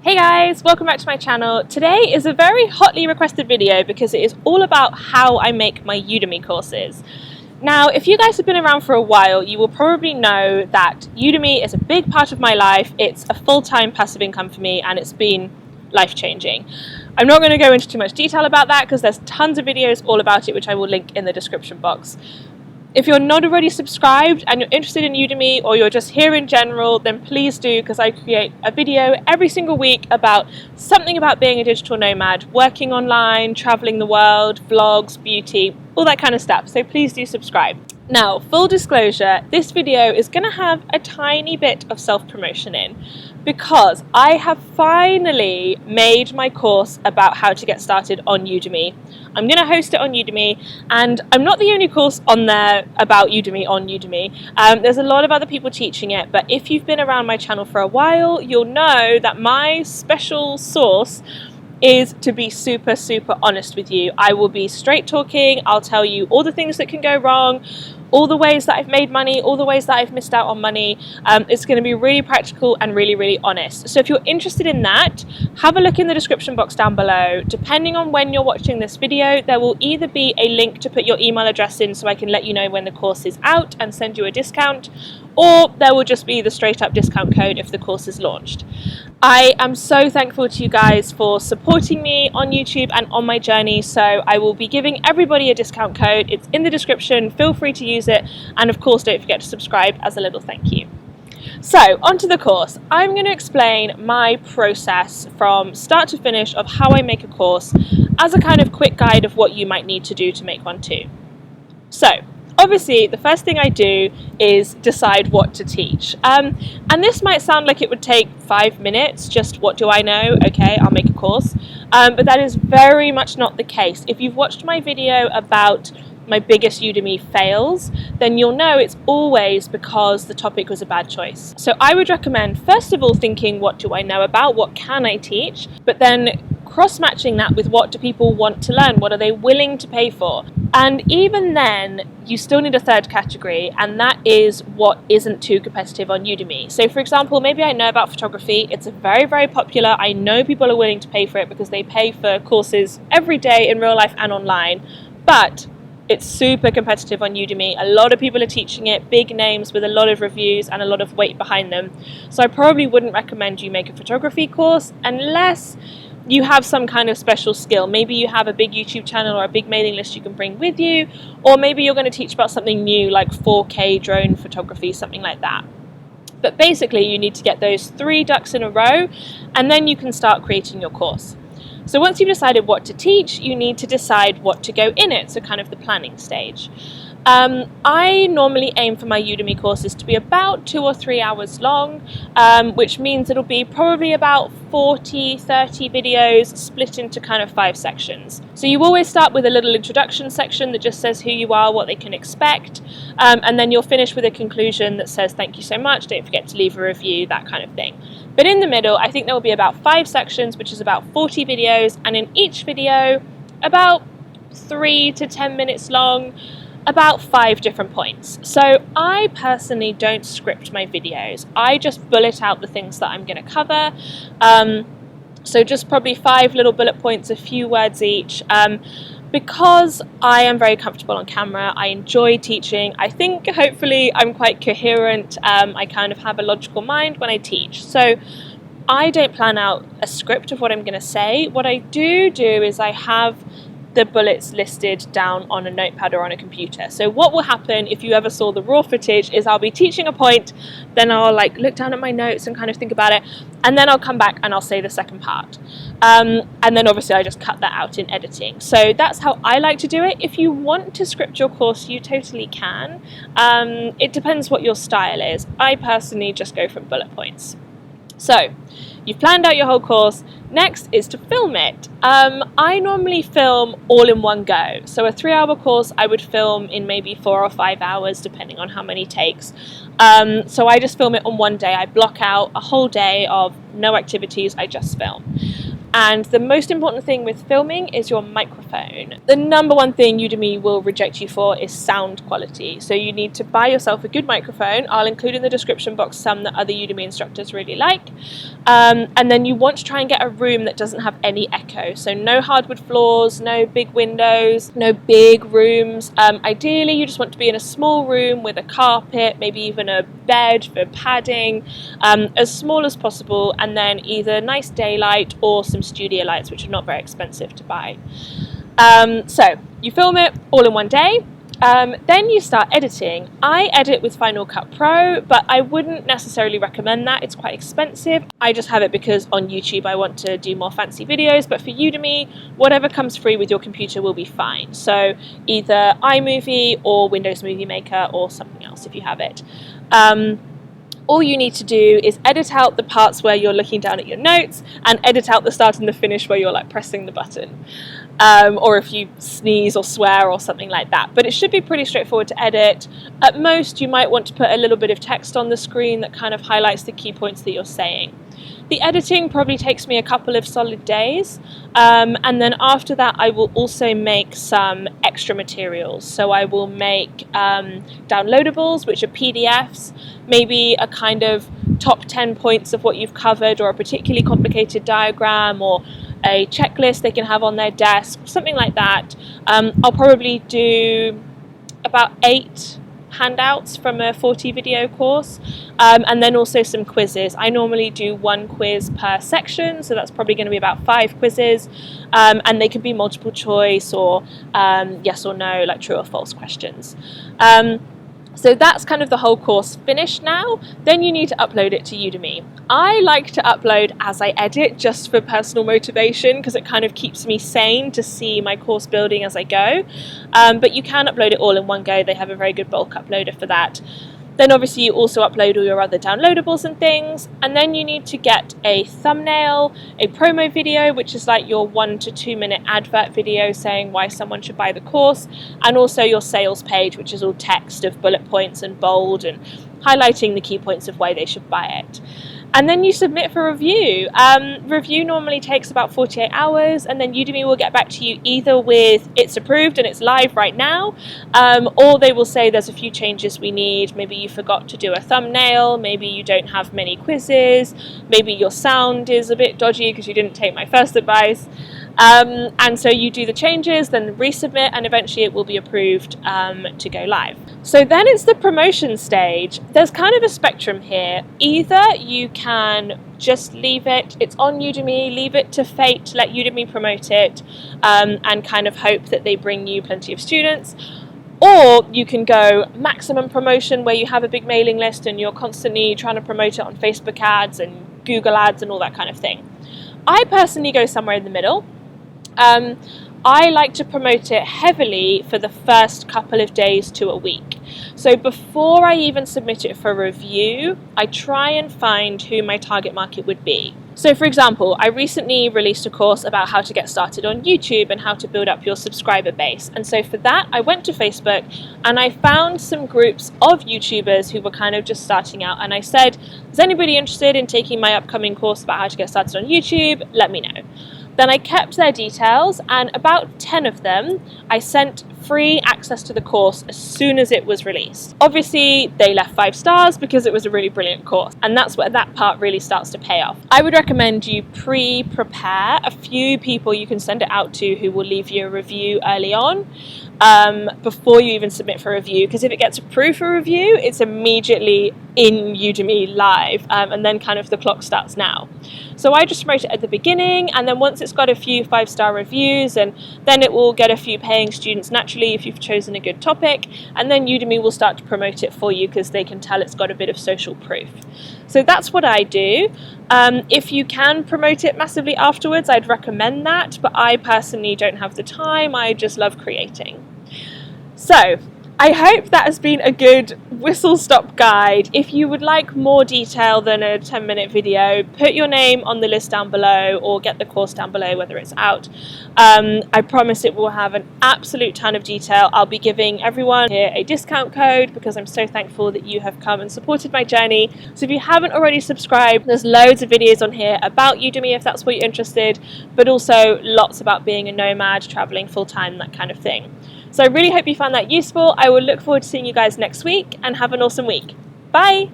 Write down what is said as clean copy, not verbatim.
Hey guys, welcome back to my channel. Today is a very hotly requested video because it is all about how I make my Udemy courses. Now, if you guys have been around for a while, you will probably know that Udemy is a big part of my life. It's a full-time passive income for me and it's been life-changing. I'm not going to go into too much detail about that because there's tons of videos all about it which I will link in the description box. If you're not already subscribed and you're interested in Udemy or you're just here in general, then please do, because I create a video every single week about something about being a digital nomad, working online, traveling the world, vlogs, beauty, all that kind of stuff. So please do subscribe. Now, full disclosure, this video is going to have a tiny bit of self-promotion in because I have finally made my course about how to get started on Udemy. I'm going to host it on Udemy, and I'm not the only course on there about Udemy on Udemy. There's a lot of other people teaching it, but if you've been around my channel for a while, you'll know that my special sauce is to be super honest with you. I will be straight talking. I'll tell you all the things that can go wrong, all the ways that I've made money, all the ways that I've missed out on money. It's going to be really practical and really honest. So if you're interested in that, have a look in the description box down below. Depending on when you're watching this video, there will either be a link to put your email address in so I can let you know when the course is out and send you a discount, or there will just be the straight up discount code if the course is launched. I am so thankful to you guys for supporting me on YouTube and on my journey, so I will be giving everybody a discount code. It's in the description, feel free to use it, and of course don't forget to subscribe as a little thank you. So, onto the course. I'm going to explain my process from start to finish of how I make a course as a kind of quick guide of what you might need to do to make one too. So, obviously, the first thing I do is decide what to teach. And this might sound like it would take 5 minutes, just what do I know? Okay, I'll make a course. But that is very much not the case. If you've watched my video about my biggest Udemy fails, then you'll know it's always because the topic was a bad choice. So I would recommend, first of all, thinking what do I know about, what can I teach, but then cross-matching that with what do people want to learn, what are they willing to pay for. And even then, you still need a third category, and that is what isn't too competitive on Udemy. So for example, maybe I know about photography, it's very popular, I know people are willing to pay for it because they pay for courses every day in real life and online, but it's super competitive on Udemy. A lot of people are teaching it, big names with a lot of reviews and a lot of weight behind them. So I probably wouldn't recommend you make a photography course unless you have some kind of special skill. Maybe you have a big YouTube channel or a big mailing list you can bring with you, or maybe you're going to teach about something new like 4K drone photography, something like that. But basically you need to get those 3 ducks in a row, and then you can start creating your course. So once you've decided what to teach, you need to decide what to go in it, so kind of the planning stage. I normally aim for my Udemy courses to be about 2 or 3 hours long, which means it'll be probably about 30 videos split into kind of 5 sections. So you always start with a little introduction section that just says who you are, what they can expect, and then you'll finish with a conclusion that says thank you so much, don't forget to leave a review, that kind of thing. But in the middle, I think there will be about 5 sections, which is about 40 videos, and in each video, about 3 to 10 minutes long, about 5 different points. So I personally don't script my videos. I just bullet out the things that I'm going to cover. So just probably 5 little bullet points, a few words each. Because I am very comfortable on camera, I enjoy teaching. I think hopefully I'm quite coherent. I kind of have a logical mind when I teach. So I don't plan out a script of what I'm going to say. What I do is I have the bullets listed down on a notepad or on a computer. So what will happen if you ever saw the raw footage is I'll be teaching a point, then I'll like look down at my notes and kind of think about it, and then I'll come back and I'll say the second part. And then obviously I just cut that out in editing. So that's how I like to do it. If you want to script your course, you totally can. It depends what your style is. I personally just go from bullet points. So you've planned out your whole course. Next is to film it. I normally film all in one go. So a 3-hour course I would film in maybe 4 or 5 hours, depending on how many takes. So I just film it on one day. I block out a whole day of no activities, I just film. And the most important thing with filming is your microphone. The number one thing Udemy will reject you for is sound quality. So you need to buy yourself a good microphone. I'll include in the description box some that other Udemy instructors really like. And then you want to try and get a room that doesn't have any echo. So no hardwood floors, no big windows, no big rooms. Ideally, you just want to be in a small room with a carpet, maybe even a bed for padding, as small as possible, and then either nice daylight or some studio lights, which are not very expensive to buy. So you film it all in one day. Then you start editing. I edit with Final Cut Pro, but I wouldn't necessarily recommend that. It's quite expensive. I just have it because on YouTube I want to do more fancy videos, but for Udemy, whatever comes free with your computer will be fine. So either iMovie or Windows Movie Maker or something else if you have it. All you need to do is edit out the parts where you're looking down at your notes and edit out the start and the finish where you're like pressing the button. Or if you sneeze or swear or something like that. But it should be pretty straightforward to edit. At most, you might want to put a little bit of text on the screen that kind of highlights the key points that you're saying. The editing probably takes me a couple of solid days. And then after that, I will also make some extra materials. So I will make downloadables, which are PDFs, maybe a kind of top 10 points of what you've covered, or a particularly complicated diagram, or a checklist they can have on their desk, something like that. I'll probably do about 8 handouts from a 40 video course, and then also some quizzes. I normally do 1 quiz per section, so that's probably going to be about 5 quizzes, and they can be multiple choice or yes or no, like true or false questions. So that's kind of the whole course finished now. Then you need to upload it to Udemy. I like to upload as I edit, just for personal motivation, because it kind of keeps me sane to see my course building as I go. But you can upload it all in one go. They have a very good bulk uploader for that. Then obviously you also upload all your other downloadables and things, and then you need to get a thumbnail, a promo video, which is like your 1 to 2 minute advert video saying why someone should buy the course, and also your sales page, which is all text of bullet points and bold and highlighting the key points of why they should buy it. And then you submit for review. Review normally takes about 48 hours, and then Udemy will get back to you either with it's approved and it's live right now, or they will say there's a few changes we need. Maybe you forgot to do a thumbnail, maybe you don't have many quizzes, maybe your sound is a bit dodgy because you didn't take my first advice. And so you do the changes, then resubmit, and eventually it will be approved to go live. So then it's the promotion stage. There's kind of a spectrum here. Either you can just leave it, it's on Udemy, leave it to fate, let Udemy promote it, and kind of hope that they bring you plenty of students. Or you can go maximum promotion, where you have a big mailing list and you're constantly trying to promote it on Facebook ads and Google ads and all that kind of thing. I personally go somewhere in the middle. I like to promote it heavily for the first couple of days to a week. So before I even submit it for review, I try and find who my target market would be. So for example, I recently released a course about how to get started on YouTube and how to build up your subscriber base. And so for that, I went to Facebook and I found some groups of YouTubers who were kind of just starting out. And I said, is anybody interested in taking my upcoming course about how to get started on YouTube? Let me know. Then I kept their details, and about 10 of them I sent free access to the course as soon as it was released. Obviously, they left 5 stars because it was a really brilliant course, and that's where that part really starts to pay off. I would recommend you pre-prepare a few people you can send it out to who will leave you a review early on, before you even submit for review, because if it gets approved for review, it's immediately in Udemy live, and then kind of the clock starts now. So I just promote it at the beginning, and then once it's got a few 5-star reviews, and then it will get a few paying students naturally if you've chosen a good topic, and then Udemy will start to promote it for you because they can tell it's got a bit of social proof. So that's what I do. If you can promote it massively afterwards, I'd recommend that, but I personally don't have the time. I just love creating. So I hope that has been a good whistle-stop guide. If you would like more detail than a 10-minute video, put your name on the list down below or get the course down below, whether it's out. I promise it will have an absolute ton of detail. I'll be giving everyone here a discount code because I'm so thankful that you have come and supported my journey. So if you haven't already subscribed, there's loads of videos on here about Udemy if that's what you're interested, but also lots about being a nomad, traveling full-time, that kind of thing. So I really hope you found that useful. I will look forward to seeing you guys next week and have an awesome week. Bye!